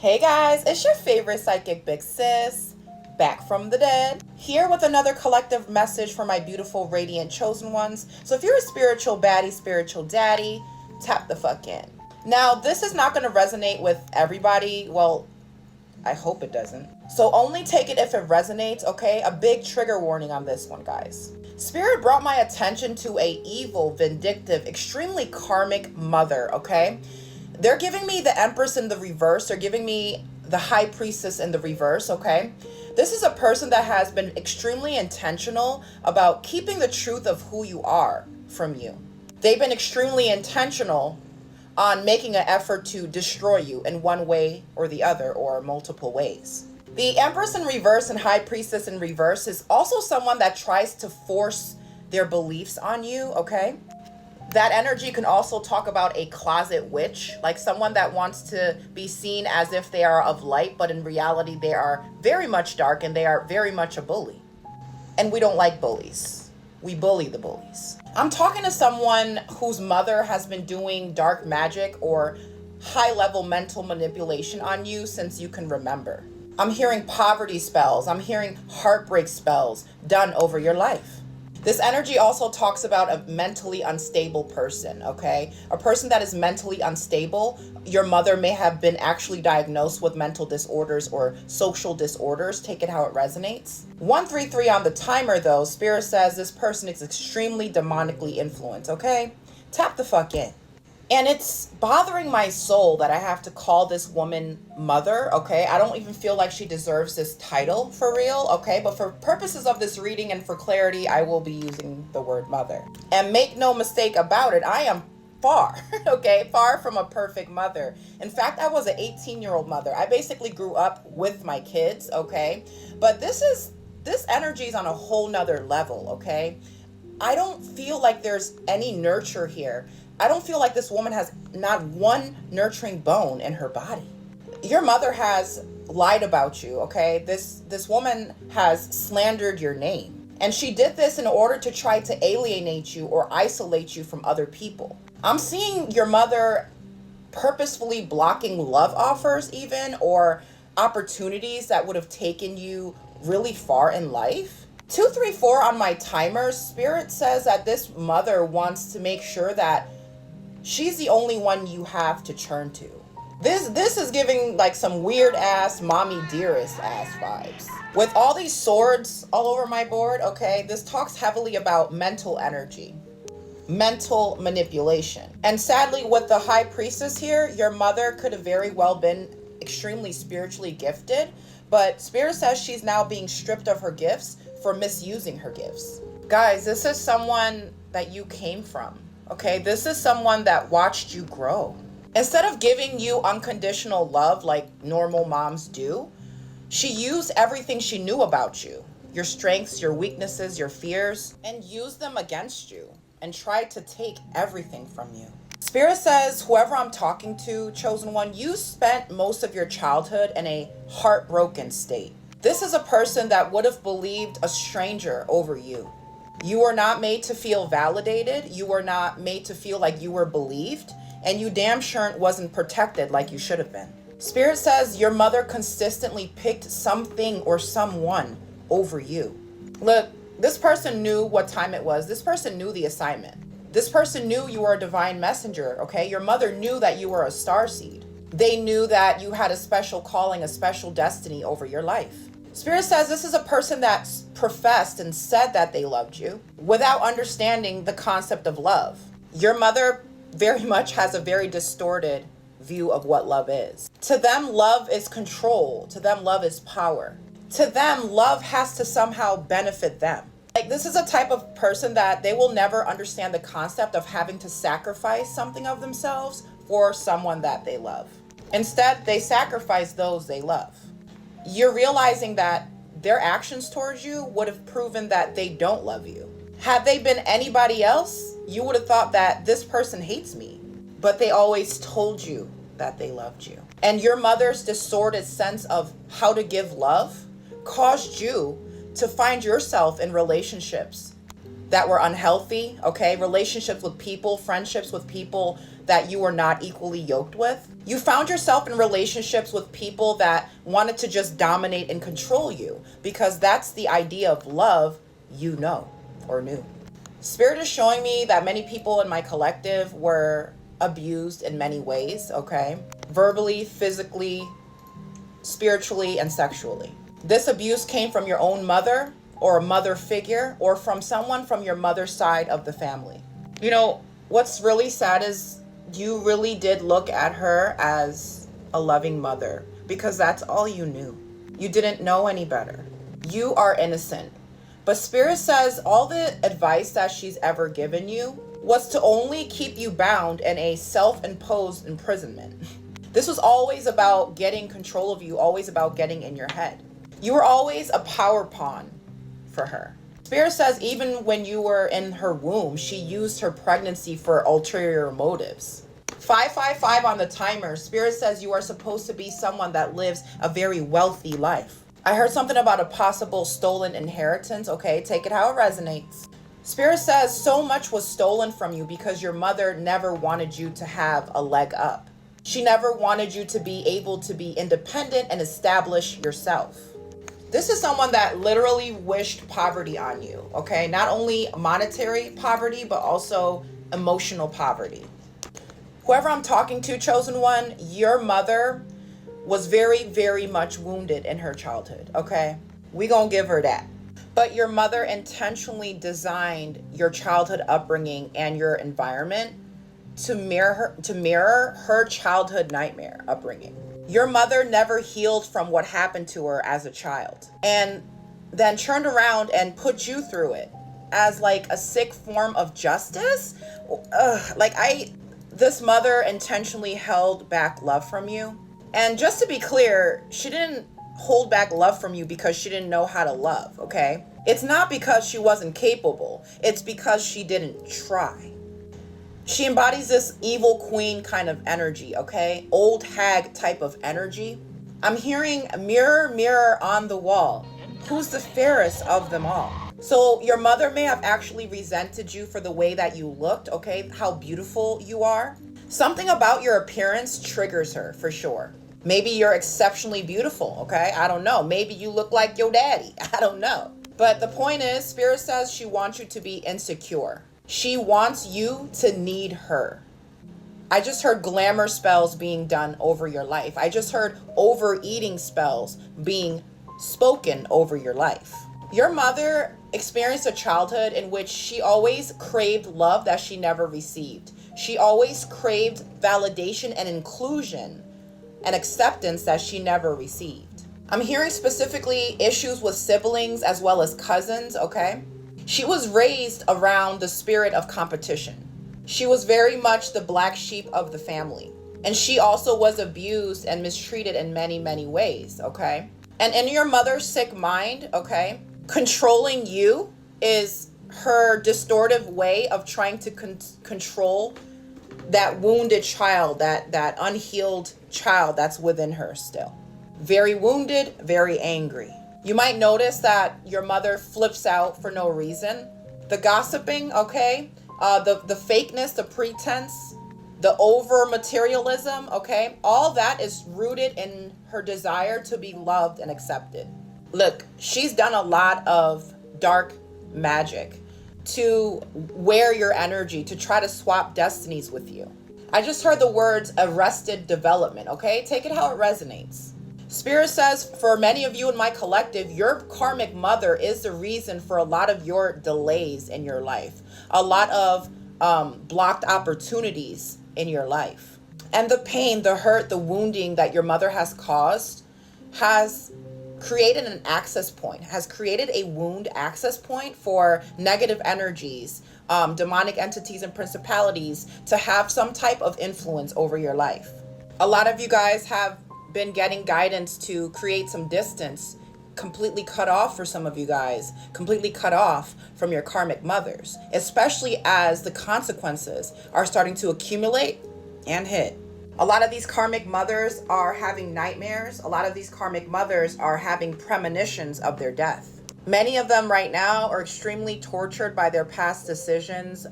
Hey guys, it's your favorite psychic big sis, back from the dead, here with another collective message for my beautiful radiant chosen ones. So if you're a spiritual baddie, spiritual daddy, tap the fuck in. Now, this is not going to resonate with everybody. Well, I hope it doesn't. So only take it if it resonates, okay? A big trigger warning on this one, guys. Spirit brought my attention to a evil, vindictive, extremely karmic mother, okay? They're giving me the Empress in the reverse. They're giving me the High Priestess in the reverse, okay? This is a person that has been extremely intentional about keeping the truth of who you are from you. They've been extremely intentional on making an effort to destroy you in one way or the other, or multiple ways. The Empress in reverse and High Priestess in reverse is also someone that tries to force their beliefs on you, okay? That energy can also talk about a closet witch, like someone that wants to be seen as if they are of light, but in reality they are very much dark and they are very much a bully. And we don't like bullies. We bully the bullies. I'm talking to someone whose mother has been doing dark magic or high-level mental manipulation on you since you can remember. I'm hearing poverty spells. I'm hearing heartbreak spells done over your life. This energy also talks about a mentally unstable person, okay? A person that is mentally unstable. Your mother may have been actually diagnosed with mental disorders or social disorders. Take it how it resonates. 133 on the timer, though. Spirit says this person is extremely demonically influenced, okay? Tap the fuck in. And it's bothering my soul that I have to call this woman mother, okay? I don't even feel like she deserves this title for real, okay? But for purposes of this reading and for clarity, I will be using the word mother. And make no mistake about it, I am far, okay? Far from a perfect mother. In fact, I was an 18-year-old mother. I basically grew up with my kids, okay? But this energy is on a whole nother level, okay? I don't feel like there's any nurture here. I don't feel like this woman has not one nurturing bone in her body. Your mother has lied about you, okay? This woman has slandered your name. And she did this in order to try to alienate you or isolate you from other people. I'm seeing your mother purposefully blocking love offers even, or opportunities that would have taken you really far in life. 234 on my timer. Spirit says that this mother wants to make sure that she's the only one you have to turn to. This is giving like some weird ass mommy dearest ass vibes. With all these swords all over my board, okay, this talks heavily about mental energy, mental manipulation. And sadly, with the High Priestess here, your mother could have very well been extremely spiritually gifted, but Spirit says she's now being stripped of her gifts for misusing her gifts. Guys, this is someone that you came from. Okay, this is someone that watched you grow. Instead of giving you unconditional love like normal moms do, she used everything she knew about you, your strengths, your weaknesses, your fears, and used them against you and tried to take everything from you. Spirit says, whoever I'm talking to, chosen one, you spent most of your childhood in a heartbroken state. This is a person that would have believed a stranger over you. You were not made to feel validated. You were not made to feel like you were believed. And you damn sure wasn't protected like you should have been. Spirit says your mother consistently picked something or someone over you. Look, this person knew what time it was. This person knew the assignment. This person knew you were a divine messenger, okay? Your mother knew that you were a starseed. They knew that you had a special calling, a special destiny over your life. Spirit says this is a person that professed and said that they loved you without understanding the concept of love. Your mother very much has a very distorted view of what love is. To them, love is control. To them, love is power. To them, love has to somehow benefit them. Like, this is a type of person that they will never understand the concept of having to sacrifice something of themselves for someone that they love. Instead, they sacrifice those they love. You're realizing that their actions towards you would have proven that they don't love you. Had they been anybody else, you would have thought that this person hates me. But they always told you that they loved you. And your mother's distorted sense of how to give love caused you to find yourself in relationships that were unhealthy, okay? Relationships with people, friendships with people that you were not equally yoked with. You found yourself in relationships with people that wanted to just dominate and control you, because that's the idea of love, you know, or knew. Spirit is showing me that many people in my collective were abused in many ways, okay? Verbally, physically, spiritually, and sexually. This abuse came from your own mother or a mother figure, or from someone from your mother's side of the family. You know, what's really sad is you really did look at her as a loving mother, because that's all you knew. You didn't know any better. You are innocent. But Spirit says all the advice that she's ever given you was to only keep you bound in a self-imposed imprisonment. This was always about getting control of you, always about getting in your head. You were always a power pawn for her. Spirit says even when you were in her womb, she used her pregnancy for ulterior motives. 555 on the timer. Spirit says you are supposed to be someone that lives a very wealthy life. I heard something about a possible stolen inheritance. Okay, take it how it resonates. Spirit says so much was stolen from you because your mother never wanted you to have a leg up. She never wanted you to be able to be independent and establish yourself. This is someone that literally wished poverty on you, okay? Not only monetary poverty, but also emotional poverty. Whoever I'm talking to, chosen one, your mother was very, very much wounded in her childhood, okay? We gonna give her that. But your mother intentionally designed your childhood upbringing and your environment to mirror her childhood nightmare upbringing. Your mother never healed from what happened to her as a child, and then turned around and put you through it as like a sick form of justice. This mother intentionally held back love from you. And just to be clear, she didn't hold back love from you because she didn't know how to love, okay? It's not because she wasn't capable. It's because she didn't try. She embodies this evil queen kind of energy, okay? Old hag type of energy. I'm hearing mirror, mirror on the wall. Who's the fairest of them all? So your mother may have actually resented you for the way that you looked, okay? How beautiful you are. Something about your appearance triggers her for sure. Maybe you're exceptionally beautiful, okay? I don't know. Maybe you look like your daddy. I don't know. But the point is, Spirit says she wants you to be insecure. She wants you to need her. I just heard glamour spells being done over your life. I just heard overeating spells being spoken over your life. Your mother experienced a childhood in which she always craved love that she never received. She always craved validation and inclusion and acceptance that she never received. I'm hearing specifically issues with siblings as well as cousins, okay? She was raised around the spirit of competition. She was very much the black sheep of the family. And she also was abused and mistreated in many, many ways, okay? And in your mother's sick mind, okay, controlling you is her distortive way of trying to control that wounded child, that unhealed child that's within her still. Very wounded, very angry. You might notice that your mother flips out for no reason. The gossiping, okay? The fakeness, the pretense, the over materialism, okay? All that is rooted in her desire to be loved and accepted. Look, she's done a lot of dark magic to wear your energy, to try to swap destinies with you. I just heard the words arrested development, okay? Take it how it resonates. Spirit says for many of you in my collective, your karmic mother is the reason for a lot of your delays in your life, a lot of blocked opportunities in your life. And the pain, the hurt, the wounding that your mother has caused has created an access point, has created a wound access point for negative energies, demonic entities and principalities to have some type of influence over your life. A lot of you guys have been getting guidance to create some distance, completely cut off for some of you guys, completely cut off from your karmic mothers, especially as the consequences are starting to accumulate and hit. A lot of these karmic mothers are having nightmares. A lot of these karmic mothers are having premonitions of their death. Many of them right now are extremely tortured by their past decisions,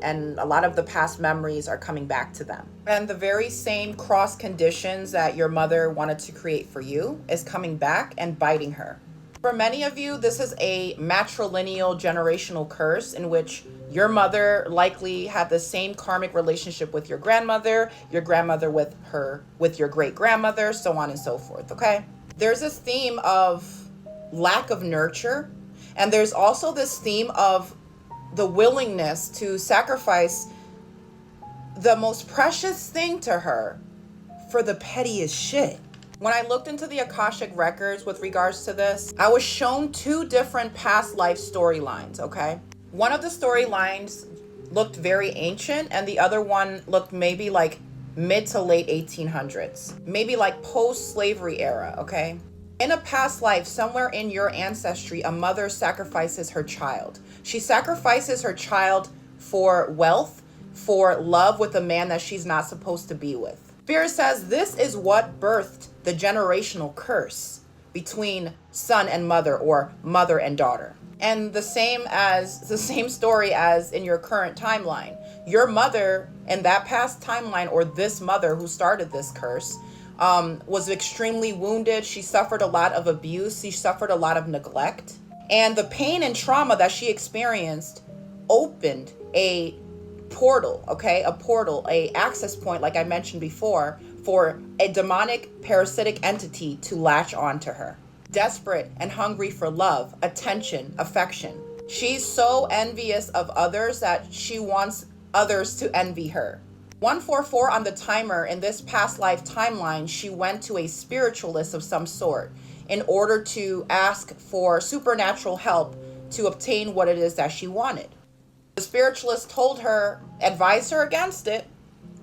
and a lot of the past memories are coming back to them. And the very same cross conditions that your mother wanted to create for you is coming back and biting her. For many of you, this is a matrilineal generational curse in which your mother likely had the same karmic relationship with your grandmother with your great grandmother, so on and so forth, okay? There's this theme of lack of nurture, and there's also this theme of the willingness to sacrifice the most precious thing to her for the pettiest shit. When I looked into the Akashic records with regards to this, I was shown two different past life storylines, okay? One of the storylines looked very ancient, and the other one looked maybe like mid to late 1800s, maybe like post-slavery era, okay? In a past life, somewhere in your ancestry, a mother sacrifices her child. She sacrifices her child for wealth, for love with a man that she's not supposed to be with. Spirit says this is what birthed the generational curse between son and mother, or mother and daughter. And the same story as in your current timeline. Your mother in that past timeline, or this mother who started this curse, was extremely wounded. She suffered a lot of abuse. She suffered a lot of neglect. And the pain and trauma that she experienced opened a portal, okay? A portal, a access point, like I mentioned before, for a demonic parasitic entity to latch onto her. Desperate and hungry for love, attention, affection. She's so envious of others that she wants others to envy her. 144 on the timer. In this past life timeline, she went to a spiritualist of some sort in order to ask for supernatural help to obtain what it is that she wanted. The spiritualist told her, advised her against it,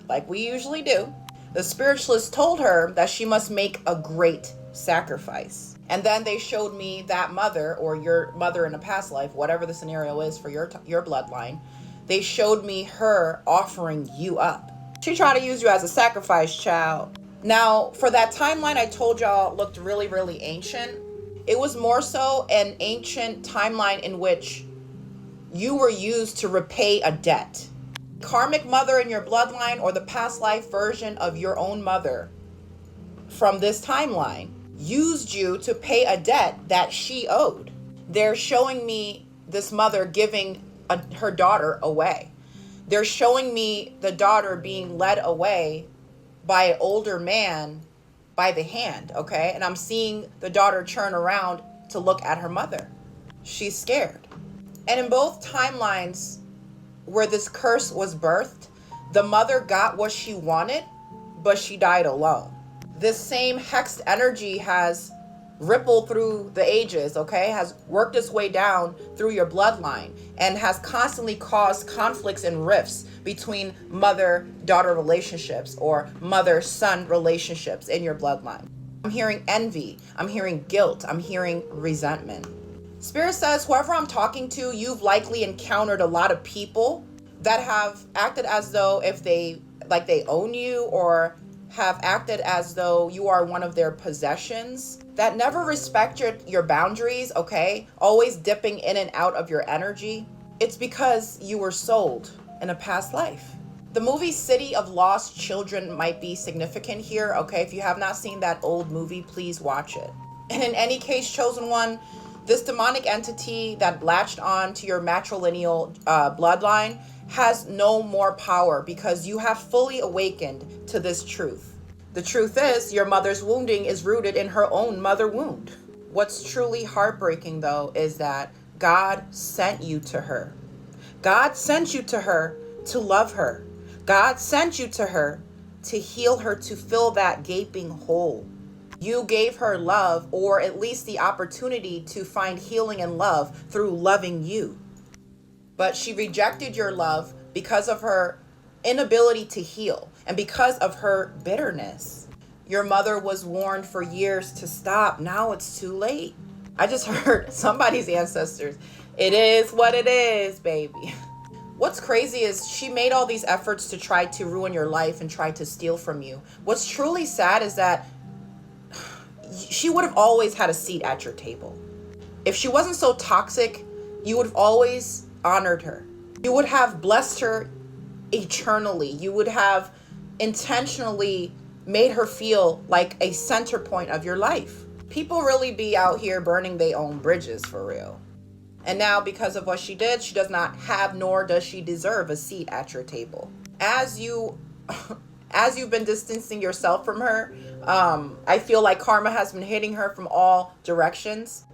like we usually do. The spiritualist told her that she must make a great sacrifice. And then they showed me that mother, or your mother in a past life, whatever the scenario is for your bloodline. They showed me her offering you up. She tried to use you as a sacrifice, child. Now, for that timeline I told y'all looked really, really ancient. It was more so an ancient timeline in which you were used to repay a debt. Karmic mother in your bloodline, or the past life version of your own mother from this timeline, used you to pay a debt that she owed. They're showing me this mother giving her daughter away. They're showing me the daughter being led away by an older man by the hand, okay? And I'm seeing the daughter turn around to look at her mother. She's scared. And in both timelines where this curse was birthed, the mother got what she wanted, but she died alone. This same hexed energy has rippled through the ages, okay? Has worked its way down through your bloodline and has constantly caused conflicts and rifts between mother-daughter relationships or mother-son relationships in your bloodline. I'm hearing envy. I'm hearing guilt. I'm hearing resentment. Spirit says, whoever I'm talking to, you've likely encountered a lot of people that have acted as though if they own you, or have acted as though you are one of their possessions, that never respected your boundaries, okay? Always dipping in and out of your energy. It's because you were sold in a past life. The movie City of Lost Children might be significant here, okay? If you have not seen that old movie, please watch it. And in any case, chosen one, this demonic entity that latched on to your matrilineal bloodline has no more power because you have fully awakened to this truth. The truth is, your mother's wounding is rooted in her own mother wound. What's truly heartbreaking, though, is that God sent you to her. God sent you to her to love her. God sent you to her to heal her, to fill that gaping hole. You gave her love, or at least the opportunity to find healing and love through loving you. But she rejected your love because of her inability to heal and because of her bitterness. Your mother was warned for years to stop. Now it's too late. I just heard somebody's ancestors. It is what it is, baby. What's crazy is she made all these efforts to try to ruin your life and try to steal from you. What's truly sad is that she would have always had a seat at your table. If she wasn't so toxic, you would have always honored her. You would have blessed her eternally. You would have intentionally made her feel like a center point of your life. People really be out here burning their own bridges for real. And now because of what she did, she does not have, nor does she deserve, a seat at your table. As you've been distancing yourself from her, I feel like karma has been hitting her from all directions.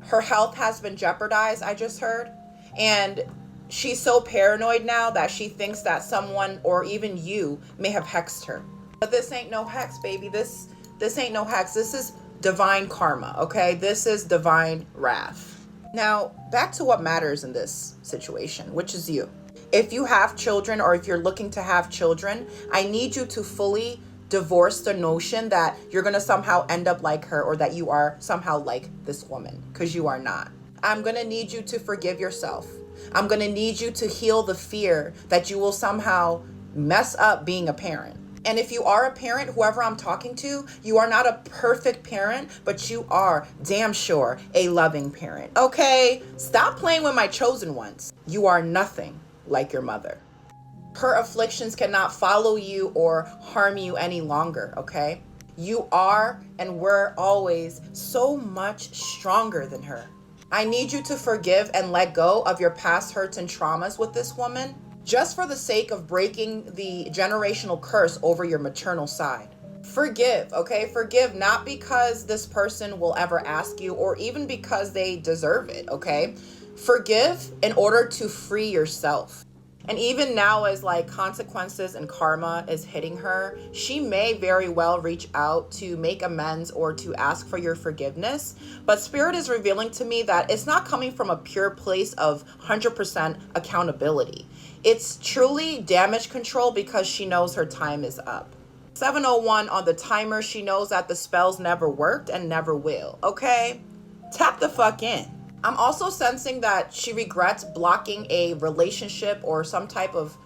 Her health has been jeopardized, I just heard. And she's so paranoid now that she thinks that someone or even you may have hexed her. But this ain't no hex, baby. This ain't no hex. This is divine karma, okay? This is divine wrath. Now, back to what matters in this situation, which is you. If you have children, or if you're looking to have children, I need you to fully divorce the notion that you're going to somehow end up like her, or that you are somehow like this woman, because you are not. I'm going to need you to forgive yourself. I'm going to need you to heal the fear that you will somehow mess up being a parent. And if you are a parent, whoever I'm talking to, you are not a perfect parent, but you are damn sure a loving parent. Okay? Stop playing with my chosen ones. You are nothing like your mother. Her afflictions cannot follow you or harm you any longer, okay? You are and were always so much stronger than her. I need you to forgive and let go of your past hurts and traumas with this woman, just for the sake of breaking the generational curse over your maternal side. Forgive, okay? Forgive, not because this person will ever ask you, or even because they deserve it, okay? Forgive in order to free yourself. And even now, as like consequences and karma is hitting her, she may very well reach out to make amends or to ask for your forgiveness. But Spirit is revealing to me that it's not coming from a pure place of 100% accountability. It's truly damage control, because she knows her time is up. 7:01 on the timer. She knows that the spells never worked and never will. Okay? Tap the fuck in. I'm also sensing that she regrets blocking a relationship or some type of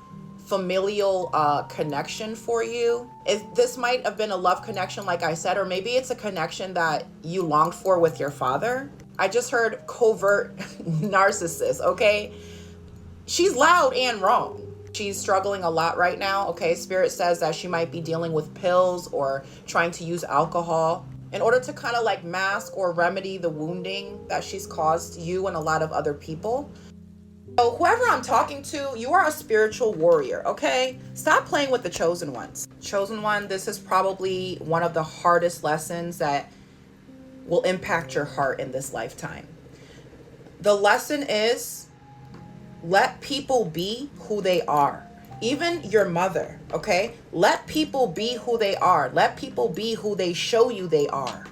familial connection for you. This might have been a love connection, like I said, or maybe it's a connection that you longed for with your father. I just heard covert narcissist, okay? She's loud and wrong. She's struggling a lot right now, okay? Spirit says that she might be dealing with pills or trying to use alcohol in order to kind of like mask or remedy the wounding that she's caused you and a lot of other people. So whoever I'm talking to, you are a spiritual warrior, okay? Stop playing with the chosen ones. Chosen one, this is probably one of the hardest lessons that will impact your heart in this lifetime. The lesson is, let people be who they are. Even your mother, okay? Let people be who they are. Let people be who they show you they are.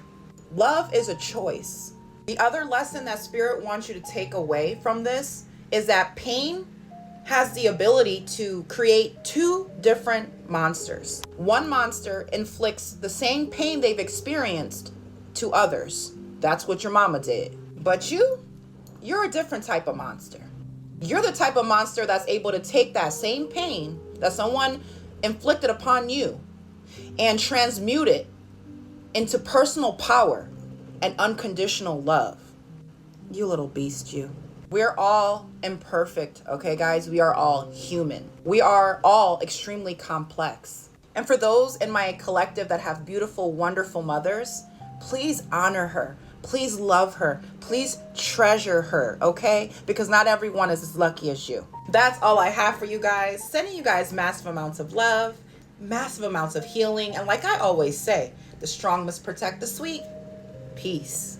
Love is a choice. The other lesson that Spirit wants you to take away from this is that pain has the ability to create two different monsters. One monster inflicts the same pain they've experienced to others. That's what your mama did. But you're a different type of monster. You're the type of monster that's able to take that same pain that someone inflicted upon you and transmute it into personal power and unconditional love. You little beast, you. We're all imperfect, okay, guys? We are all human. We are all extremely complex. And for those in my collective that have beautiful, wonderful mothers, please honor her. Please love her. Please treasure her, okay? Because not everyone is as lucky as you. That's all I have for you guys. Sending you guys massive amounts of love, massive amounts of healing. And like I always say, the strong must protect the sweet. Peace.